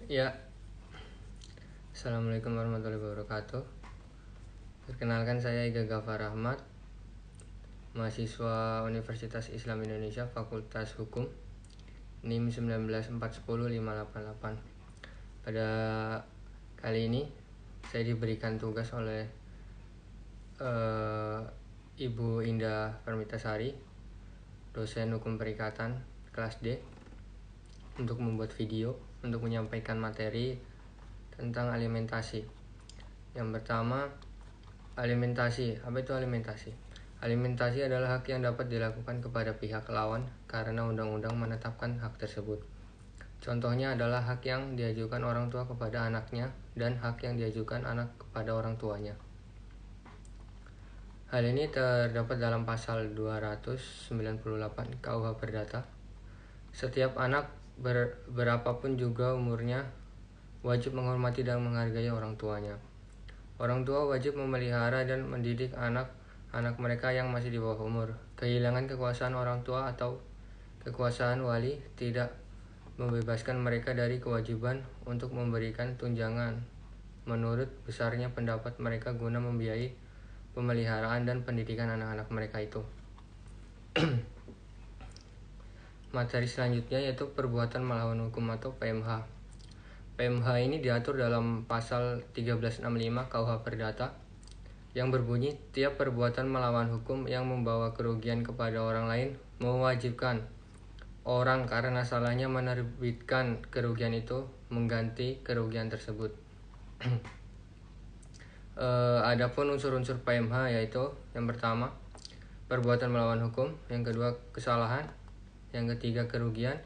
Ya, Assalamualaikum warahmatullahi wabarakatuh. Perkenalkan, saya Iga Ghaffar Ahmad, mahasiswa Universitas Islam Indonesia, Fakultas Hukum, NIM 1941058. Pada kali ini saya diberikan tugas oleh Ibu Indah Permitasari, dosen Hukum Perikatan kelas D, untuk membuat video untuk menyampaikan materi tentang alimentasi. Yang pertama, alimentasi. Apa itu alimentasi? Alimentasi adalah hak yang dapat dilakukan kepada pihak lawan karena undang-undang menetapkan hak tersebut. Contohnya adalah hak yang diajukan orang tua kepada anaknya dan hak yang diajukan anak kepada orang tuanya. Hal ini terdapat dalam pasal 298 KUH Perdata. Setiap anak berapapun juga umurnya wajib menghormati dan menghargai orang tuanya. Orang tua wajib memelihara dan mendidik anak-anak mereka yang masih di bawah umur. Kehilangan kekuasaan orang tua atau kekuasaan wali tidak membebaskan mereka dari kewajiban untuk memberikan tunjangan menurut besarnya pendapat mereka guna membiayai pemeliharaan dan pendidikan anak-anak mereka itu. Materi selanjutnya yaitu perbuatan melawan hukum atau PMH. PMH ini diatur dalam pasal 1365 KUH Perdata yang berbunyi tiap perbuatan melawan hukum yang membawa kerugian kepada orang lain mewajibkan orang karena salahnya menerbitkan kerugian itu mengganti kerugian tersebut. Adapun unsur-unsur PMH yaitu yang pertama perbuatan melawan hukum, yang kedua kesalahan, yang ketiga kerugian,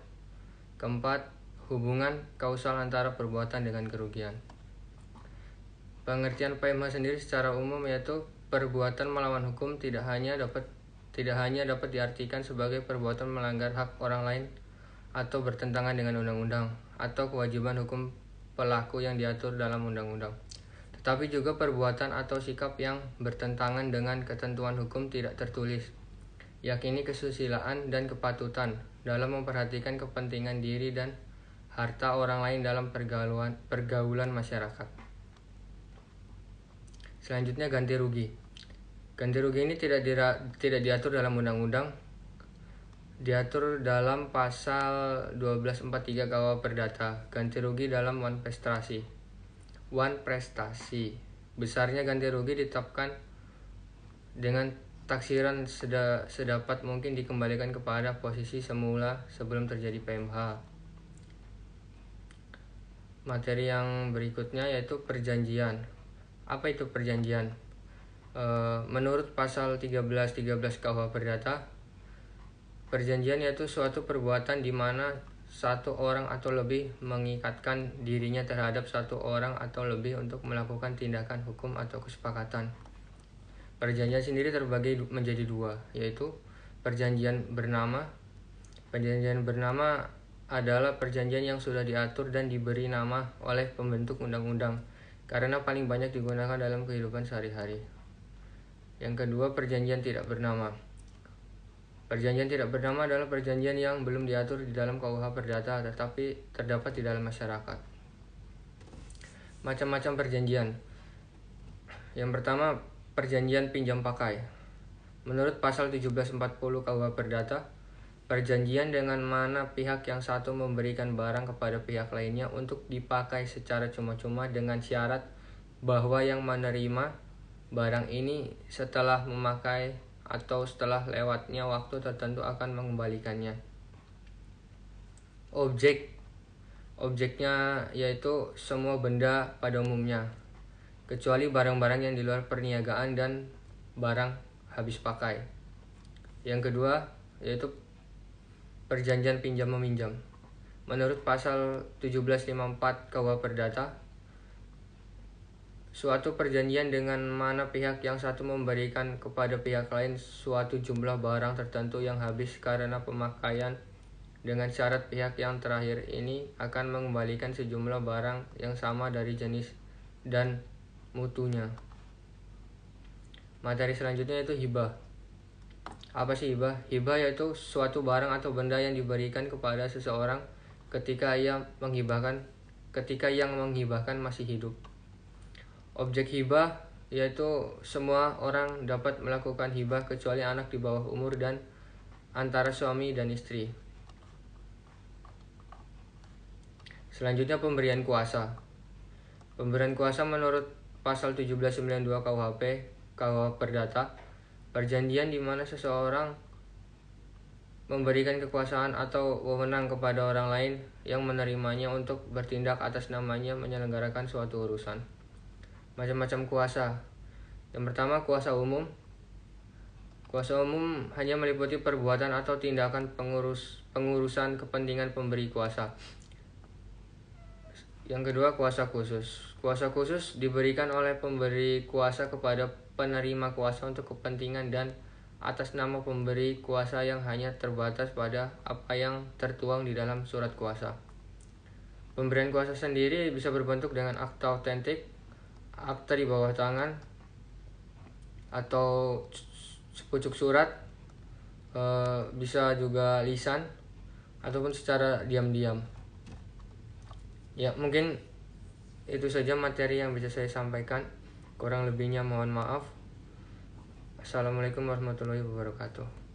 keempat hubungan kausal antara perbuatan dengan kerugian. Pengertian PMH sendiri secara umum yaitu perbuatan melawan hukum tidak hanya dapat diartikan sebagai perbuatan melanggar hak orang lain atau bertentangan dengan undang-undang atau kewajiban hukum pelaku yang diatur dalam undang-undang, tetapi juga perbuatan atau sikap yang bertentangan dengan ketentuan hukum tidak tertulis, yakni kesusilaan dan kepatutan dalam memperhatikan kepentingan diri dan harta orang lain dalam pergaulan masyarakat. Selanjutnya, ganti rugi. Ganti rugi ini tidak diatur dalam undang-undang, diatur dalam pasal 1243 KUH Perdata. Ganti rugi dalam wan prestasi. Besarnya ganti rugi ditetapkan dengan taksiran sedapat mungkin dikembalikan kepada posisi semula sebelum terjadi PMH. Materi yang berikutnya yaitu perjanjian. Apa itu perjanjian? Menurut pasal 1313 KUH Perdata, perjanjian yaitu suatu perbuatan di mana satu orang atau lebih mengikatkan dirinya terhadap satu orang atau lebih untuk melakukan tindakan hukum atau kesepakatan. Perjanjian sendiri terbagi menjadi dua, yaitu perjanjian bernama. Perjanjian bernama adalah perjanjian yang sudah diatur dan diberi nama oleh pembentuk undang-undang karena paling banyak digunakan dalam kehidupan sehari-hari. Yang kedua, perjanjian tidak bernama. Perjanjian tidak bernama adalah perjanjian yang belum diatur di dalam KUH Perdata tetapi terdapat di dalam masyarakat. Macam-macam perjanjian. Yang pertama, perjanjian pinjam pakai. Menurut pasal 1740 KUH Perdata, perjanjian dengan mana pihak yang satu memberikan barang kepada pihak lainnya untuk dipakai secara cuma-cuma dengan syarat bahwa yang menerima barang ini setelah memakai atau setelah lewatnya waktu tertentu akan mengembalikannya. Objeknya yaitu semua benda pada umumnya, kecuali barang-barang yang di luar perniagaan dan barang habis pakai. Yang kedua yaitu perjanjian pinjam-meminjam. Menurut pasal 1754 KUH Perdata, suatu perjanjian dengan mana pihak yang satu memberikan kepada pihak lain suatu jumlah barang tertentu yang habis karena pemakaian dengan syarat pihak yang terakhir ini akan mengembalikan sejumlah barang yang sama dari jenis dan mutunya. Materi selanjutnya yaitu hibah. Apa sih hibah? Hibah yaitu suatu barang atau benda yang diberikan kepada seseorang ketika ia menghibahkan ketika yang menghibahkan masih hidup. Objek hibah yaitu semua orang dapat melakukan hibah kecuali anak di bawah umur dan antara suami dan istri. Selanjutnya pemberian kuasa. Pemberian kuasa menurut pasal 1792 KUHP Perdata, perjanjian di mana seseorang memberikan kekuasaan atau wewenang kepada orang lain yang menerimanya untuk bertindak atas namanya menyelenggarakan suatu urusan. Macam-macam kuasa. Yang pertama, kuasa umum. Kuasa umum hanya meliputi perbuatan atau tindakan pengurusan kepentingan pemberi kuasa. Yang kedua, kuasa khusus. Kuasa khusus diberikan oleh pemberi kuasa kepada penerima kuasa untuk kepentingan dan atas nama pemberi kuasa yang hanya terbatas pada apa yang tertuang di dalam surat kuasa. Pemberian kuasa sendiri bisa berbentuk dengan akta otentik, akta di bawah tangan, atau sepucuk surat, bisa juga lisan, ataupun secara diam-diam. Ya, mungkin itu saja materi yang bisa saya sampaikan. Kurang lebihnya mohon maaf. Assalamualaikum warahmatullahi wabarakatuh.